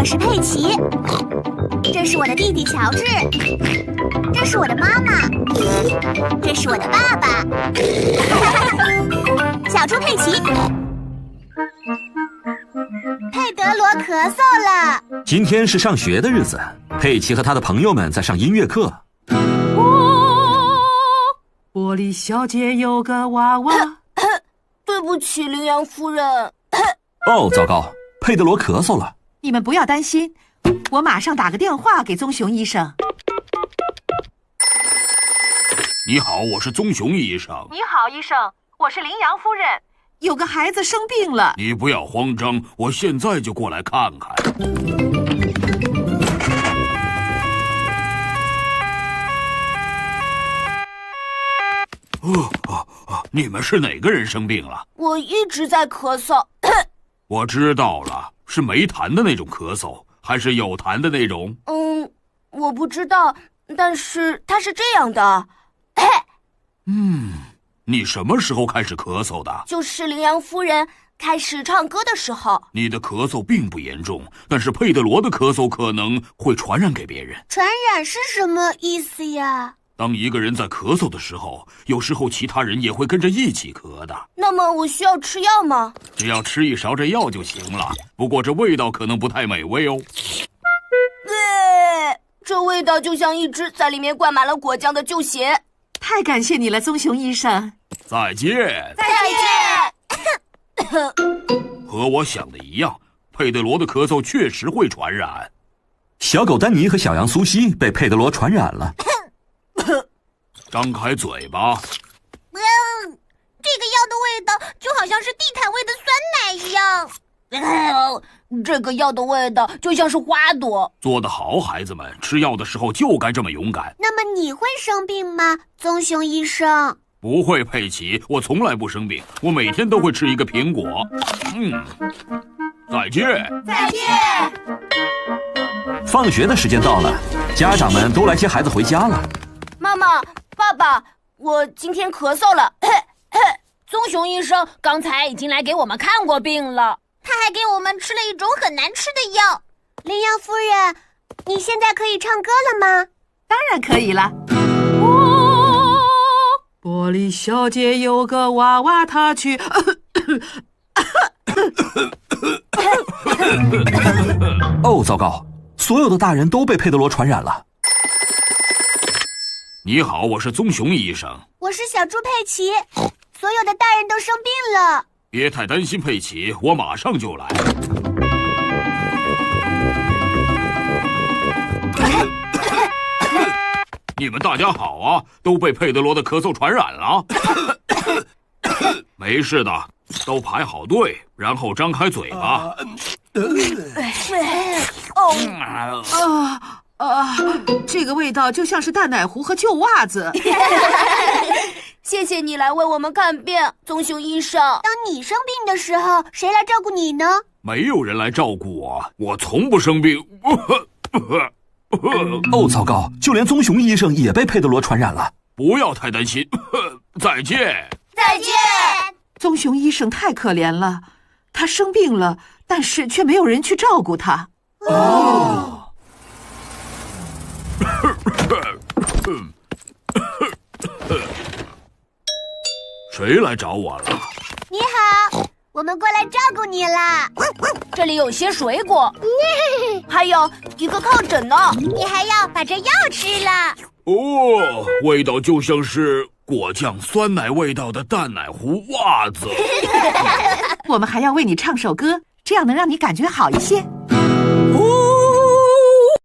我是佩奇，这是我的弟弟乔治，这是我的妈妈，这是我的爸爸。小猪佩奇，佩德罗咳嗽了。今天是上学的日子，佩奇和他的朋友们在上音乐课。玻璃小姐有个娃娃。对不起，羚羊夫人。哦，糟糕，佩德罗咳嗽了。你们不要担心，我马上打个电话给棕熊医生。你好，我是棕熊医生。你好，医生，我是羚羊夫人。有个孩子生病了。你不要慌张，我现在就过来看看。你们是哪个人生病了？我一直在咳嗽。我知道了，是没痰的那种咳嗽，还是有痰的那种？我不知道，但是它是这样的。你什么时候开始咳嗽的？就是羚羊夫人开始唱歌的时候。你的咳嗽并不严重，但是佩德罗的咳嗽可能会传染给别人。传染是什么意思呀？当一个人在咳嗽的时候，有时候其他人也会跟着一起咳的。那么我需要吃药吗？只要吃一勺这药就行了，不过这味道可能不太美味哦。这味道就像一只在里面灌满了果酱的旧鞋。太感谢你了，棕熊医生。再见。再见。和我想的一样，佩德罗的咳嗽确实会传染。小狗丹尼和小羊苏西被佩德罗传染了。张开嘴巴。这个药的味道就好像是地毯味的酸奶一样。这个药的味道就像是花朵。做得好，孩子们，吃药的时候就该这么勇敢。那么你会生病吗，棕熊医生？不会，佩奇，我从来不生病，我每天都会吃一个苹果。再见。再见。放学的时间到了，家长们都来接孩子回家了。妈妈，爸爸，我今天咳嗽了。棕熊医生刚才已经来给我们看过病了，他还给我们吃了一种很难吃的药。羚羊夫人，你现在可以唱歌了吗？当然可以了。玻璃小姐有个娃娃，她去。哦，糟糕，所有的大人都被佩德罗传染了。你好，我是棕熊医生。我是小猪佩奇，所有的大人都生病了。别太担心，佩奇，我马上就来。你们大家好啊，都被佩德罗的咳嗽传染了。没事的，都排好队，然后张开嘴巴。这个味道就像是淡奶糊和旧袜子。谢谢你来为我们看病，棕熊医生。当你生病的时候，谁来照顾你呢？没有人来照顾我，我从不生病。哦，糟糕，就连棕熊医生也被佩德罗传染了。不要太担心。再见。再见。棕熊医生太可怜了，他生病了，但是却没有人去照顾他。谁来找我了？你好，我们过来照顾你啦。这里有些水果，还有一个靠枕呢。你还要把这药吃了。哦，味道就像是果酱酸奶味道的淡奶糊袜子。我们还要为你唱首歌，这样能让你感觉好一些。